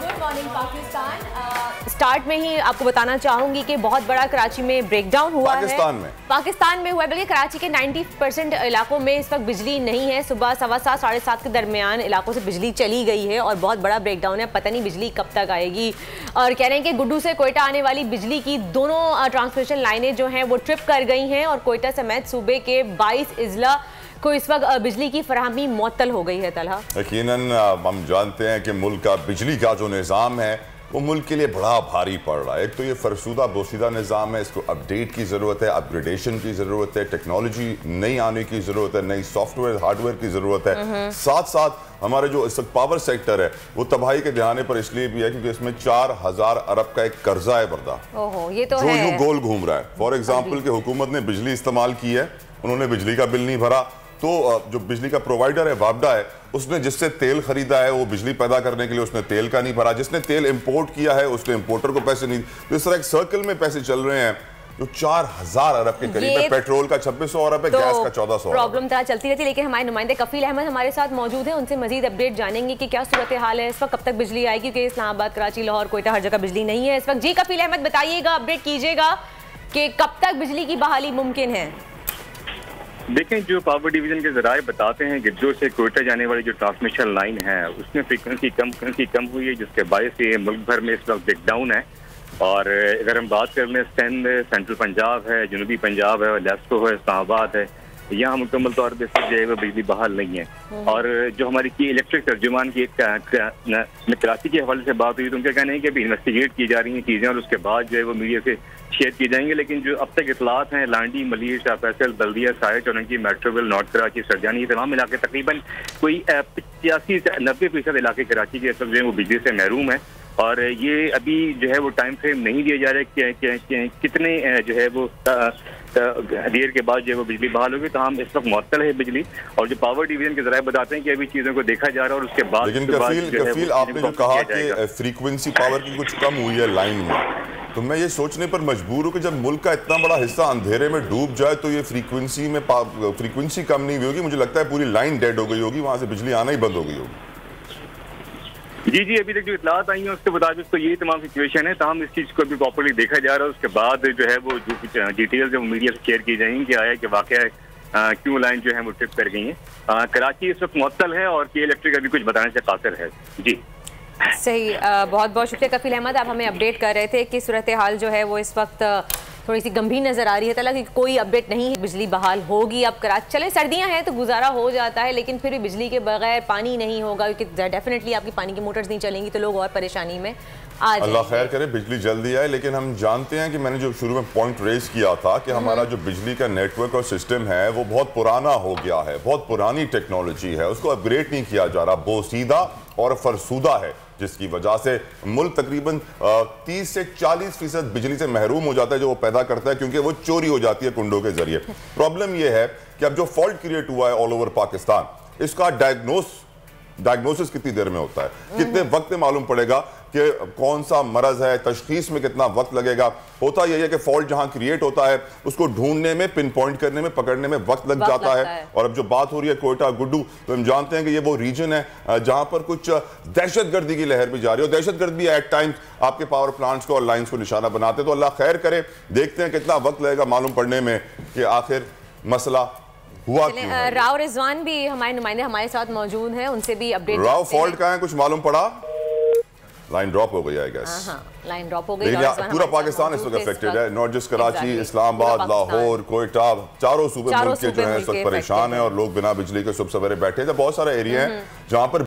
Good morning Pakistan. Start में ही आपको बताना चाहूंगी कि बहुत बड़ा कराची में ब्रेकडाउन हुआ है। पाकिस्तान में हुआ है, बल्कि कराची के 90% इलाकों में इस वक्त बिजली नहीं है। सुबह 7:15 साढ़े 7 के दरमियान इलाकों से बिजली चली गई है और बहुत बड़ा ब्रेकडाउन है। पता नहीं बिजली कब तक आएगी। और कह रहे हैं कि गुड्डू से कोयटा आने वाली बिजली की दोनों ट्रांसमिशन लाइनें जो हैं वो ट्रिप कर गई हैं और कोयटा समेत सूबे के 22 इजला को इस वक्त बिजली की फराहमी मुअत्तल हो गई है। तलहा, यकीनन हम जानते हैं कि मुल्क का बिजली का जो निज़ाम है वो मुल्क के लिए बड़ा भारी पड़ रहा है। एक तो ये फरसूदा बोसीदा निज़ाम है, इसको अपडेट की ज़रूरत है, अपग्रेडेशन की ज़रूरत है, टेक्नोलॉजी नई आने की ज़रूरत है, नई सॉफ्टवेयर हार्डवेयर की ज़रूरत है। साथ साथ हमारे जो इस पावर सेक्टर है वो तबाही के दहाने पर इसलिए भी है क्योंकि इसमें 4000 अरब का एक कर्जा है बरदा, ये तो जो यूं गोल घूम रहा है। फॉर एग्जाम्पल कि हुकूमत ने बिजली इस्तेमाल की है, उन्होंने बिजली का बिल नहीं भरा, तो जो बिजली का प्रोवाइडर है वापडा है, उसने जिससे तेल खरीदा है वो बिजली पैदा करने के लिए उसने तेल का नहीं भरा, जिसने तेल इंपोर्ट किया है उसने इंपोर्टर को पैसे नहीं। तो इस तरह एक सर्कल में पैसे चल रहे हैं जो 4000 अरब के करीब है। पेट्रोल का 2600 अरब है, गैस का 1400 प्रॉब्लम तो चलती रहती है। लेकिन हमारे नुमाइंदे कफील अहमद हमारे साथ मौजूद है, उनसे मजीद अपडेट जानेंगे कि क्या सूरत हाल है इस वक्त, कब तक बिजली आएगी, क्योंकि इस्लामाबाद, कराची, लाहौर, कोयटा हर जगह बिजली नहीं है इस वक्त। जी कफील अहमद, बताइएगा, अपडेट कीजिएगा कि कब तक बिजली की बहाली मुमकिन है। देखें, जो पावर डिवीजन के जराए बताते हैं गिद्दो से कोयटा जाने वाली जो ट्रांसमिशन लाइन है उसमें फ्रीक्वेंसी कम हुई है, जिसके बायस से मुल्क भर में इस वक्त ब्रेकडाउन है। और अगर हम बात कर लें, सिंध, सेंट्रल पंजाब है, जनूबी पंजाब है, लेस्को है, इस्लामाबाद है, यहाँ मुकम्मल तौर पर जो है वो बिजली बहाल नहीं है। और जो हमारी की इलेक्ट्रिक तर्जुमान की कराची के हवाले से बात हुई तो उनका कहना है कि अभी इन्वेस्टिगेट की जा रही हैं चीज़ें और उसके बाद जो है वो मीडिया से शेयर की जाएंगे। लेकिन जो अब तक इतलात हैं, लांडी, मलीर, शाह फैसल, बल्दिया, साहिब, चौरंगी, मेट्रोविल, नॉर्थ कराची, सरजानी, ये तमाम इलाके तकरीबन कोई 85 से 90% इलाके कराची के इस वक्त जो है वो बिजली से महरूम है। और ये अभी जो है वो टाइम फ्रेम नहीं दिया जा रहा है कि कितने जो है वो देर के बाद जो है वो बिजली बहाल होगी। तो हम इस वक्त मुअत्तल है बिजली, और जो पावर डिवीजन के जराए बताते हैं कि अभी चीज़ों को देखा जा रहा है और उसके बाद। लेकिन कफील आपने जो कहा कि फ्रीक्वेंसी पावर की कुछ कम हुई है लाइन में, तो मैं ये सोचने पर मजबूर हूँ कि जब मुल्क का इतना बड़ा हिस्सा अंधेरे में डूब जाए तो ये फ्रीक्वेंसी कम नहीं हुई होगी। मुझे लगता है पूरी लाइन डेड हो गई होगी, वहाँ से बिजली आना ही बंद हो गई होगी। जी, अभी तक जो इतलात आई हैं उसके मुताबिक तो ये तमाम सिचुएशन है। तमाम इस चीज़ को अभी प्रॉपर्ली देखा जा रहा है, उसके बाद जो है वो जो कुछ डिटेल्स जो मीडिया से शेयर की जाएंगी कि आया कि वाकया क्यों लाइन जो है वो ट्रिप कर गई है। कराची इस वक्त मुअत्तल है और के इलेक्ट्रिक अभी कुछ बताने से कासिर है। जी सही, बहुत बहुत शुक्रिया कफील अहमद, आप हमें अपडेट कर रहे थे कि सूरत हाल जो है वो इस वक्त थोड़ी सी गंभीर नजर आ रही है। तला कि कोई अपडेट नहीं है, बिजली बहाल होगी। अब चले सर्दियां हैं तो गुजारा हो जाता है, लेकिन फिर भी बिजली के बगैर पानी नहीं होगा, क्योंकि डेफिनेटली आपकी पानी की मोटर्स नहीं चलेंगी तो लोग और परेशानी में आ जाएंगे। अल्लाह खैर करे, बिजली जल्दी आए। लेकिन हम जानते हैं कि मैंने जो शुरू में पॉइंट रेज किया था कि हमारा जो बिजली का नेटवर्क और सिस्टम है वो बहुत पुराना हो गया है, बहुत पुरानी टेक्नोलॉजी है, उसको अपग्रेड नहीं किया जा रहा, बोसीदा और फरसूदा है, जिसकी वजह से मुल्क तकरीबन 30 से 40% बिजली से महरूम हो जाता है जो वो पैदा करता है, क्योंकि वो चोरी हो जाती है कुंडों के जरिए। प्रॉब्लम यह है कि अब जो फॉल्ट क्रिएट हुआ है ऑल ओवर पाकिस्तान, इसका डायग्नोसिस कितनी देर में होता है, कितने वक्त में मालूम पड़ेगा कि कौन सा मरज है, तशखीस में कितना वक्त लगेगा। होता यही है कि फॉल्ट जहां क्रिएट होता है उसको ढूंढने में, पिन पॉइंट करने में, पकड़ने में वक्त लग जाता है। और अब जो बात हो रही है कोयटा गुड्डू, तो हम जानते हैं कि ये वो रीजन है जहां पर कुछ दहशतगर्दी की लहर भी जारी है, और दहशतगर्द भी एट टाइम्स आपके पावर प्लांट्स को और लाइन्स को निशाना बनाते हैं। तो अल्लाह खैर करे, देखते हैं कितना वक्त लगेगा मालूम पड़ने में कि आखिर मसला हुआ क्यों है। राव रिजवान भी हमारे नुमाइंदे हमारे साथ मौजूद हैं, उनसे भी अपडेट। राव, फॉल्ट कहाँ है, कुछ मालूम पड़ा? लाइन ड्रॉप हो गई है, लाइन ड्रॉप हो गई। पूरा पाकिस्तान इस वक्त अफेक्टेड है, नॉट जस्ट कराची, इस्लामाबाद, लाहौर, कोयटा, चारों सूबे मुल्क के जो है इस वक्त परेशान है और लोग बिना बिजली के सुबह सवेरे बैठे थे। बहुत सारे एरिया हैं जहां पर